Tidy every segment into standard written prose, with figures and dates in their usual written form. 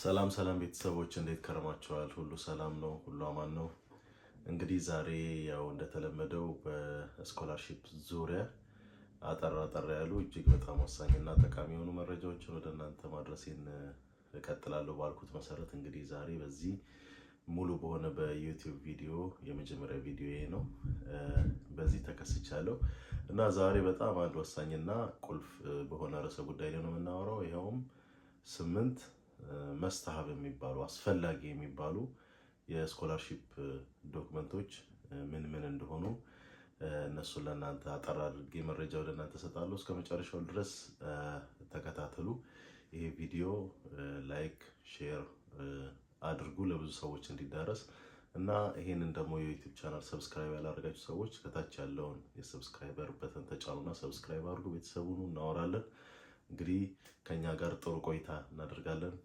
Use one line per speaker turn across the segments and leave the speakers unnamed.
ሰላም ሰላም ቤተሰቦች እንዴት ከረማችኋል? ሁሉ ሰላም ነው? ሁሉ አማን ነው? እንግዲህ ዛሬ ያው እንደተለመደው በስኮላርሺፕ ዙሪያ አጠር ያሉ እጅግ በጣም ወሳኝና ጠቃሚ የሆኑ መረጃዎችን ወደ እናንተ ማድረሴን እቀጥላለሁ ባልኩት መሰረት እንግዲህ ዛሬ በዚህ ሙሉ በሆነ በዩቲዩብ ቪዲዮ የመጀመሪያ ቪዲዮ ነው በዚህ ተከስቻለሁ እና ዛሬ በጣም አንድ ወሳኝና ቁልፍ በሆነ ርዕሰ ጉዳይ ላይ ነው የምናወራው። ይኸውም 8 መስተሃብ የሚባሉ አስፈላጊ የሚባሉ የስኮላርሺፕ ዶክመንቶች ምን ምን እንደሆኑ እነሱን ለእናንተ አጠር አድርጌ መረጃ ወደ እናንተ እሰጣለሁ። እስከ መጨረሻው ድረስ ተከታተሉ። ይሄ ቪዲዮ ላይክ፣ ሼር አድርጉ ለብዙ ሰዎች እንዲዳረስ እና ይሄንን ደግሞ የዩቲዩብ ቻናል ሰብስክራይብ ያላደረጋችሁ ሰዎች ከታች ያለውን የሰብስክራይበር በተን ተጫኑና ሰብስክራይብ አድርጉ። ቤተሰቡን እናወራለን። እንግዲህ ከኛ ጋር ጥሩ ቆይታ እናደርጋለን።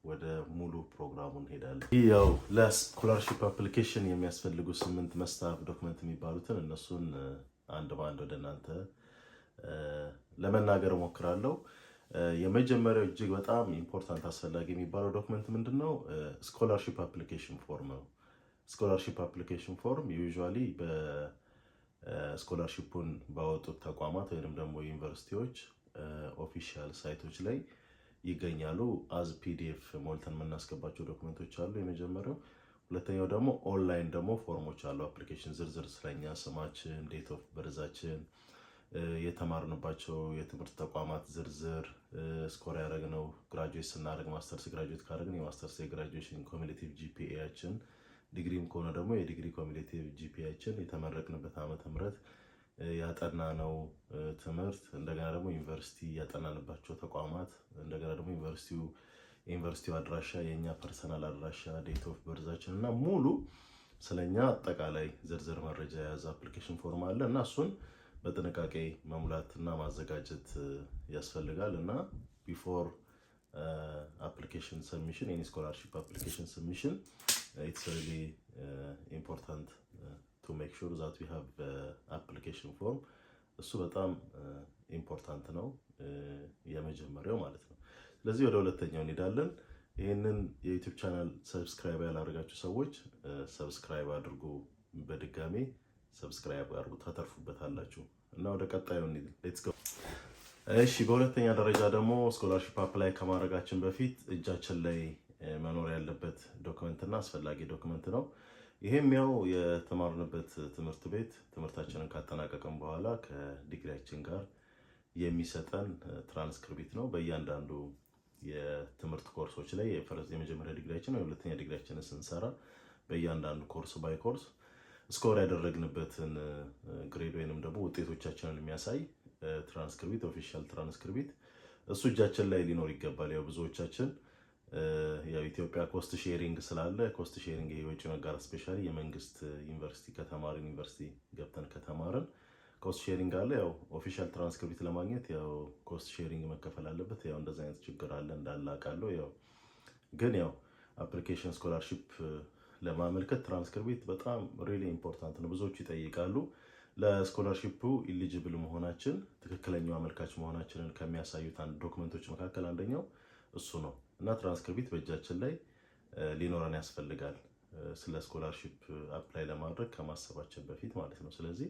ወደ ሙሉ ፕሮግራሙ እንሄዳለን። ያው ለስኮላርሺፕ አፕሊኬሽን የሚያስፈልጉ 8 መስተሃብ ዶክመንት የሚባሉትን እነሱን አንድ በአንድ ወደ እናንተ ለመናገር እሞክራለሁ። የመጀመሪያው እጅግ በጣም ኢምፖርታንት አስፈላጊ የሚባለው ዶክመንት ምንድነው? ስኮላርሺፕ አፕሊኬሽን ፎርም ነው። ስኮላርሺፕ አፕሊኬሽን ፎርም ዩዥዋሊ በስኮላርሺፑን ባወጡት ተቋማት ወይንም ደግሞ ዩኒቨርሲቲዎች ኦፊሻል ሳይቶች ላይ ይገኛሉ። አዝ ፒዲኤፍ ሞልተን የምናስገባቸው ዶክመንቶች አሉ የመጀመሪያው። ሁለተኛው ደግሞ ኦንላይን ደግሞ ፎርሞች አሉ። አፕሊኬሽን ዝርዝር ስለኛ ስማችን፣ ዴት ኦፍ በርዛችን፣ የተማርንባቸው የትምህርት ተቋማት ዝርዝር፣ ስኮር ያደረግነው ግራጁዌት ስናደርግ ማስተርስ ግራጁዌት ካደረግን የማስተርስ የግራጁዌሽን ኮሚሌቲቭ ጂፒኤያችን፣ ዲግሪም ከሆነ ደግሞ የዲግሪ ኮሚሌቲቭ ጂፒኤያችን፣ የተመረቅንበት ዓመተ ምህረት፣ ያጠናነው ትምህርት፣ እንደገና ደግሞ ዩኒቨርሲቲ ያጠናንባቸው ተቋማት፣ እንደገና ደግሞ ዩኒቨርሲቲው አድራሻ፣ የኛ ፐርሰናል አድራሻ፣ ዴት ኦፍ በርዛችን እና ሙሉ ስለኛ አጠቃላይ ዝርዝር መረጃ የያዘ አፕሊኬሽን ፎርም አለ እና እሱን በጥንቃቄ መሙላትና ማዘጋጀት ያስፈልጋል እና ቢፎር አፕሊኬሽን ሰብሚሽን ኤኒ ስኮላርሺፕ አፕሊኬሽን ሰብሚሽን ኢትስ ሪሊ ኢምፖርታንት to make sure that we have application form። እሱ በጣም ኢምፖርታንት ነው፣ የመጀመሪያው ማለት ነው። ስለዚህ ወደ ሁለተኛው እንሄዳለን። ይህንን የዩቲዩብ ቻናል ሰብስክራይብ ያላደረጋችሁ ሰዎች ሰብስክራይብ አድርጉ። በድጋሚ ሰብስክራይብ አድርጉ፣ ታተርፉበታላችሁ እና ወደ ቀጣዩ እንሂድ። ሌትስ ጎ። እሺ፣ በሁለተኛ ደረጃ ደግሞ ስኮላርሺፕ አፕላይ ከማድረጋችን በፊት እጃችን ላይ መኖር ያለበት ዶክመንት እና አስፈላጊ ዶክመንት ነው። ይሄም ያው የተማርንበት ትምህርት ቤት ትምህርታችንን ካጠናቀቅን በኋላ ከዲግሪያችን ጋር የሚሰጠን ትራንስክሪፕት ነው። በእያንዳንዱ የትምህርት ኮርሶች ላይ የመጀመሪያ ዲግሪያችን ወይ ሁለተኛ ዲግሪያችንን ስንሰራ በእያንዳንዱ ኮርስ ባይ ኮርስ ስኮር ያደረግንበትን ግሬድ ወይንም ደግሞ ውጤቶቻችንን የሚያሳይ ትራንስክሪፕት፣ ኦፊሻል ትራንስክሪፕት እሱ እጃችን ላይ ሊኖር ይገባል። ያው ብዙዎቻችን ያው ኢትዮጵያ ኮስት ሼሪንግ ስላለ ኮስት ሼሪንግ የወጪ መጋራት ስፔሻሊ የመንግስት ዩኒቨርሲቲ ከተማርን ዩኒቨርሲቲ ገብተን ከተማርን ኮስት ሼሪንግ አለ። ያው ኦፊሻል ትራንስክሪፕት ለማግኘት ያው ኮስት ሼሪንግ መከፈል አለበት። ያው እንደዛ አይነት ችግር አለ እንዳላቃለው። ያው ግን ያው አፕሊኬሽን ስኮላርሺፕ ለማመልከት ትራንስክሪፕት በጣም ሪሊ ኢምፖርታንት ነው። ብዙዎቹ ይጠይቃሉ። ለስኮላርሺፑ ኢሊጂብል መሆናችን ትክክለኛው አመልካች መሆናችንን ከሚያሳዩት ዶክመንቶች መካከል አንደኛው እሱ ነው እና ትራንስክሪፕት በእጃችን ላይ ሊኖረን ያስፈልጋል፣ ስለ ስኮላርሺፕ አፕላይ ለማድረግ ከማሰባችን በፊት ማለት ነው። ስለዚህ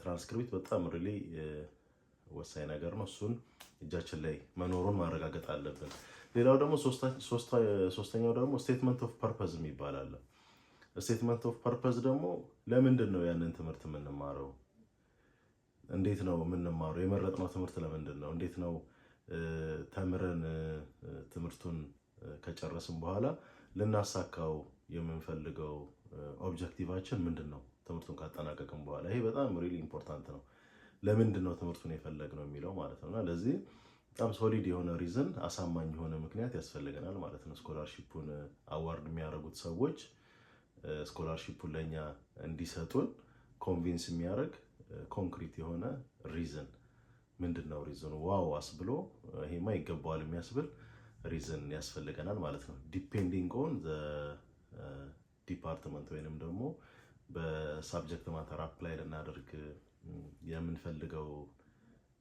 ትራንስክሪፕት በጣም ሪሊ ወሳኝ ነገር ነው። እሱን እጃችን ላይ መኖሩን ማረጋገጥ አለብን። ሌላው ደግሞ ሶስተኛው ደግሞ ስቴትመንት ኦፍ ፐርፐዝ የሚባል አለ። ስቴትመንት ኦፍ ፐርፐዝ ደግሞ ለምንድን ነው ያንን ትምህርት የምንማረው? እንዴት ነው የምንማረው? የመረጥነው ትምህርት ለምንድን ነው? እንዴት ነው ተምረን ትምህርቱን ከጨረስን በኋላ ልናሳካው የምንፈልገው ኦብጀክቲቫችን ምንድን ነው? ትምህርቱን ካጠናቀቅን በኋላ ይሄ በጣም ሪሊ ኢምፖርታንት ነው። ለምንድን ነው ትምህርቱን የፈለግነው የሚለው ማለት ነው። እና ለዚህ በጣም ሶሊድ የሆነ ሪዝን፣ አሳማኝ የሆነ ምክንያት ያስፈልገናል ማለት ነው። ስኮላርሺፑን አዋርድ የሚያደርጉት ሰዎች ስኮላርሺፑን ለእኛ እንዲሰጡን ኮንቪንስ የሚያደርግ ኮንክሪት የሆነ ሪዝን ምንድን ነው? ሪዝኑ ዋው አስብሎ ይሄማ ይገባዋል የሚያስብል ሪዝን ያስፈልገናል ማለት ነው። ዲፔንዲንግ ኦን ዘ ዲፓርትመንት ወይንም ደግሞ በሳብጀክት ማተር አፕላይ ልናደርግ የምንፈልገው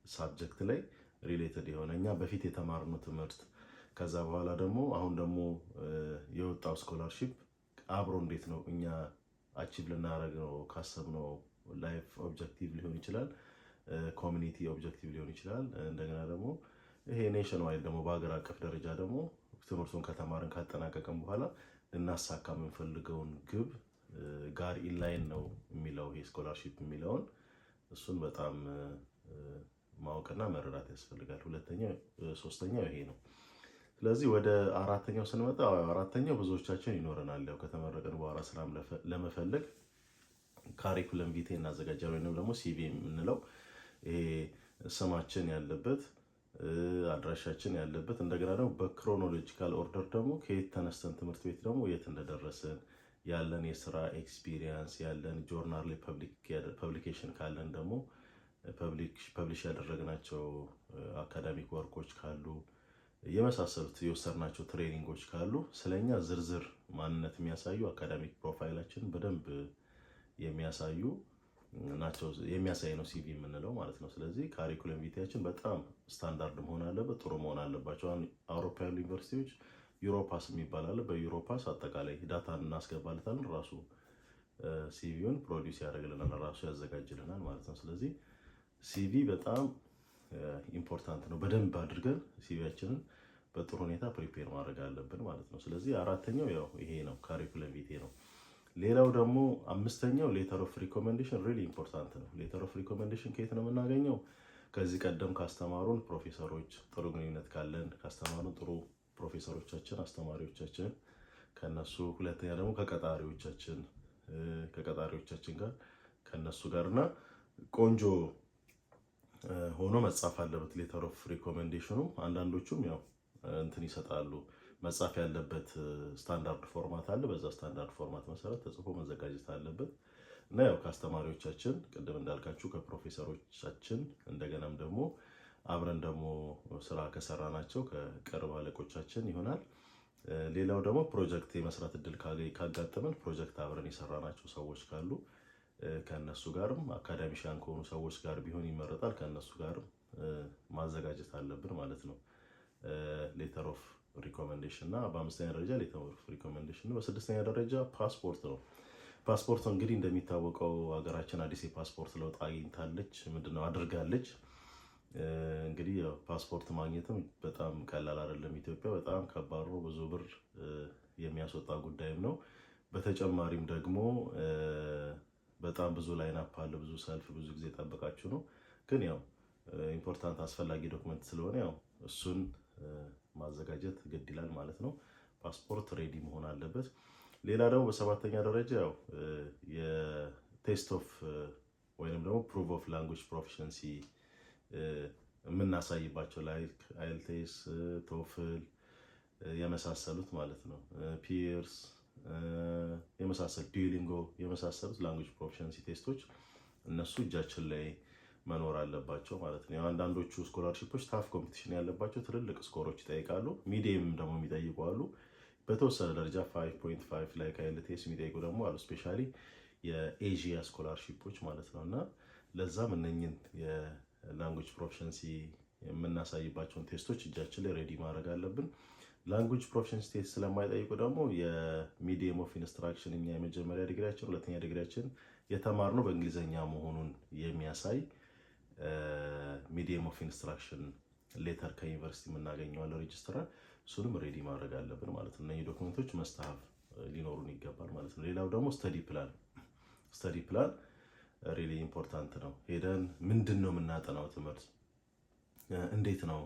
ሳብጀክት ላይ ሪሌትድ የሆነ እኛ በፊት የተማርነው ትምህርት ከዛ በኋላ ደግሞ አሁን ደግሞ የወጣው ስኮላርሺፕ አብሮ እንዴት ነው እኛ አቺቭ ልናደርገው ካሰብነው ላይፍ ኦብጀክቲቭ ሊሆን ይችላል፣ ኮሚኒቲ ኦብጀክቲቭ ሊሆን ይችላል። እንደገና ደግሞ ይሄ ኔሽን ዋይድ ደግሞ በሀገር አቀፍ ደረጃ ደግሞ ትምህርቱን ከተማርን ካጠናቀቅን በኋላ ልናሳካ የምንፈልገውን ግብ ጋር ኢንላይን ነው የሚለው ይሄ ስኮላርሺፕ የሚለውን እሱን በጣም ማወቅና መረዳት ያስፈልጋል። ሶስተኛው ይሄ ነው። ስለዚህ ወደ አራተኛው ስንመጣ አራተኛው ብዙዎቻችን ይኖረናል። ያው ከተመረቀን በኋላ ስራም ለመፈለግ ካሪኩለም ቪቴ እናዘጋጃለን፣ ወይም ደግሞ ሲቪ የምንለው ይሄ ስማችን ያለበት አድራሻችን ያለበት እንደገና ደግሞ በክሮኖሎጂካል ኦርደር ደግሞ ከየት ተነስተን ትምህርት ቤት ደግሞ የት እንደደረስን ያለን የስራ ኤክስፒሪየንስ ያለን ጆርናል ላይ ፐብሊኬሽን ካለን ደግሞ ፐብሊሽ ያደረግናቸው አካዳሚክ ወርኮች ካሉ የመሳሰሉት የወሰድናቸው ትሬኒንጎች ካሉ ስለኛ ዝርዝር ማንነት የሚያሳዩ አካዳሚክ ፕሮፋይላችን በደንብ የሚያሳዩ ናቸው። የሚያሳይ ነው ሲቪ የምንለው ማለት ነው። ስለዚህ ካሪኩለም ቪቴያችን በጣም ስታንዳርድ መሆን አለበት፣ ጥሩ መሆን አለባቸው። አውሮፓ ያሉ ዩኒቨርሲቲዎች ዩሮፓስ የሚባል አለ። በዩሮፓስ አጠቃላይ ዳታን እናስገባለታለን፣ ራሱ ሲቪውን ፕሮዲውስ ያደርግልናል፣ ራሱ ያዘጋጅልናል ማለት ነው። ስለዚህ ሲቪ በጣም ኢምፖርታንት ነው። በደንብ አድርገን ሲቪያችንን በጥሩ ሁኔታ ፕሪፔር ማድረግ አለብን ማለት ነው። ስለዚህ አራተኛው ያው ይሄ ነው፣ ካሪኩለም ቪቴ ነው። ሌላው ደግሞ አምስተኛው ሌተር ኦፍ ሪኮሜንዴሽን ሪሊ ኢምፖርታንት ነው። ሌተር ኦፍ ሪኮሜንዴሽን ከየት ነው የምናገኘው? ከዚህ ቀደም ካስተማሩን ፕሮፌሰሮች ጥሩ ግንኙነት ካለን ካስተማሩን ጥሩ ፕሮፌሰሮቻችን አስተማሪዎቻችን ከነሱ፣ ሁለተኛ ደግሞ ከቀጣሪዎቻችን ጋር ከነሱ ጋር እና ቆንጆ ሆኖ መጻፍ አለበት ሌተር ኦፍ ሪኮሜንዴሽኑ። አንዳንዶቹም ያው እንትን ይሰጣሉ፣ መጻፍ ያለበት ስታንዳርድ ፎርማት አለ። በዛ ስታንዳርድ ፎርማት መሰረት ተጽፎ መዘጋጀት አለበት እና ያው ከአስተማሪዎቻችን ቅድም እንዳልካችሁ ከፕሮፌሰሮቻችን እንደገናም ደግሞ አብረን ደግሞ ስራ ከሰራናቸው ከቅርብ አለቆቻችን ይሆናል። ሌላው ደግሞ ፕሮጀክት የመስራት እድል ካጋጠመን ፕሮጀክት አብረን የሰራናቸው ሰዎች ካሉ ከነሱ ጋርም አካዳሚሻን ከሆኑ ሰዎች ጋር ቢሆን ይመረጣል። ከነሱ ጋርም ማዘጋጀት አለብን ማለት ነው ሌተር ኦፍ ሪኮሜንዴሽን እና በአምስተኛ ደረጃ ሌተር ኦፍ ሪኮሜንዴሽን ነው። በስድስተኛ ደረጃ ፓስፖርት ነው። ፓስፖርት እንግዲህ እንደሚታወቀው ሀገራችን አዲስ የፓስፖርት ለውጥ አግኝታለች፣ ምንድነው አድርጋለች። እንግዲህ ፓስፖርት ማግኘትም በጣም ቀላል አይደለም። ኢትዮጵያ በጣም ከባድ ነው፣ ብዙ ብር የሚያስወጣ ጉዳይም ነው። በተጨማሪም ደግሞ በጣም ብዙ ላይን አፕ አለ፣ ብዙ ሰልፍ፣ ብዙ ጊዜ ጠበቃችሁ ነው። ግን ያው ኢምፖርታንት አስፈላጊ ዶክመንት ስለሆነ ያው እሱን ማዘጋጀት ግድ ይላል ማለት ነው። ፓስፖርት ሬዲ መሆን አለበት። ሌላ ደግሞ በሰባተኛ ደረጃ ያው የቴስት ኦፍ ወይንም ደግሞ ፕሩቭ ኦፍ ላንጉጅ ፕሮፊሸንሲ የምናሳይባቸው ላይክ አይልቴስ፣ ቶፍል የመሳሰሉት ማለት ነው፣ ፒርስ የመሳሰሉት፣ ዱኦሊንጎ የመሳሰሉት ላንጉጅ ፕሮፊሸንሲ ቴስቶች እነሱ እጃችን ላይ መኖር አለባቸው ማለት ነው። አንዳንዶቹ ስኮላርሺፖች ታፍ ኮምፒቲሽን ያለባቸው ትልልቅ ስኮሮች ይጠይቃሉ። ሚዲየም ደግሞ የሚጠይቁ አሉ። በተወሰነ ደረጃ 5.5 ላይ ከኤልቲኤስ የሚጠይቁ ደግሞ አሉ። ስፔሻሊ የኤዥያ ስኮላርሺፖች ማለት ነው። እና ለዛም እነኝን የላንጉጅ ፕሮፊሸንሲ የምናሳይባቸውን ቴስቶች እጃችን ላይ ሬዲ ማድረግ አለብን። ላንጉጅ ፕሮፊሸንሲ ቴስት ስለማይጠይቁ ደግሞ የሚዲየም ኦፍ ኢንስትራክሽን እኛ የመጀመሪያ ዲግሪያችን ሁለተኛ ዲግሪያችን የተማርነው በእንግሊዝኛ መሆኑን የሚያሳይ ሚዲየም ኦፍ ኢንስትራክሽን ሌተር ከዩኒቨርሲቲ የምናገኘዋለን ሬጅስትራር፣ እሱንም ሬዲ ማድረግ አለብን ማለት ነው። እነዚህ ዶክመንቶች መስተሀፍ ሊኖሩን ይገባል ማለት ነው። ሌላው ደግሞ ስተዲ ፕላን ሪሊ ኢምፖርታንት ነው። ሄደን ምንድን ነው የምናጠናው ትምህርት፣ እንዴት ነው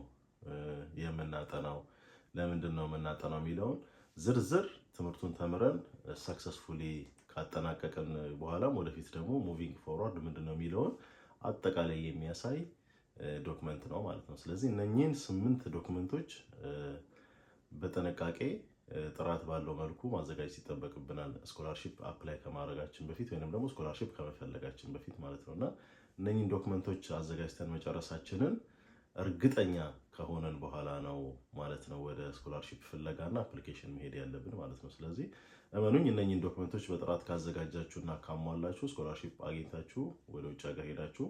የምናጠናው፣ ለምንድን ነው የምናጠናው የሚለውን ዝርዝር ትምህርቱን ተምረን ሰክሰስፉሊ ካጠናቀቅን በኋላም ወደፊት ደግሞ ሙቪንግ ፎርዋርድ ምንድን ነው የሚለውን አጠቃላይ የሚያሳይ ዶክመንት ነው ማለት ነው። ስለዚህ እነኚህን 8 ዶክመንቶች በጥንቃቄ ጥራት ባለው መልኩ ማዘጋጀት ይጠበቅብናል፣ ስኮላርሺፕ አፕላይ ከማድረጋችን በፊት ወይንም ደግሞ ስኮላርሺፕ ከመፈለጋችን በፊት ማለት ነው። እና እነኚህን ዶክመንቶች አዘጋጅተን መጨረሳችንን እርግጠኛ ከሆነን በኋላ ነው ማለት ነው ወደ ስኮላርሺፕ ፍለጋና አፕሊኬሽን መሄድ ያለብን ማለት ነው። ስለዚህ እመኑኝ እነኚህን ዶክመንቶች በጥራት ካዘጋጃችሁና ካሟላችሁ ስኮላርሺፕ አግኝታችሁ ወደ ውጭ ሀገር ሄዳችሁ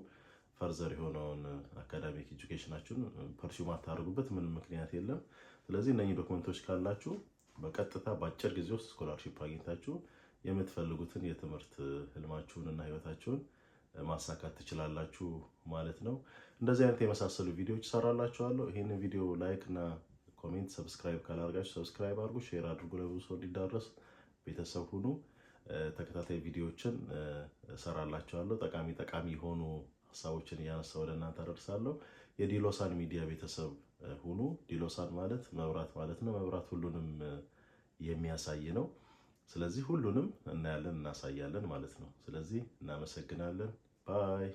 ፈርዘር የሆነውን አካዳሚክ ኤጁኬሽናችሁን ፐርሱ ማታደርጉበት ምንም ምክንያት የለም። ስለዚህ እነኚህ ዶክመንቶች ካላችሁ በቀጥታ በአጭር ጊዜ ውስጥ ስኮላርሺፕ አግኝታችሁ የምትፈልጉትን የትምህርት ህልማችሁንና ህይወታችሁን ማሳካት ትችላላችሁ ማለት ነው። እንደዚህ አይነት የመሳሰሉ ቪዲዮዎች እሰራላችኋለሁ። ይህንን ቪዲዮ ላይክ እና ኮሜንት፣ ሰብስክራይብ ካላደርጋችሁ ሰብስክራይብ አድርጉ፣ ሼር አድርጉ፣ ለብዙ ሰው እንዲዳረስ ቤተሰብ ሁኑ። ተከታታይ ቪዲዮዎችን እሰራላችኋለሁ። ጠቃሚ የሆኑ ሀሳቦችን እያነሳ ወደ እናንተ አደርሳለሁ። የዲሎሳን ሚዲያ ቤተሰብ ሁኑ። ዲሎሳን ማለት መብራት ማለት ነው። መብራት ሁሉንም የሚያሳይ ነው። ስለዚህ ሁሉንም እናያለን፣ እናሳያለን ማለት ነው። ስለዚህ እናመሰግናለን። ባይ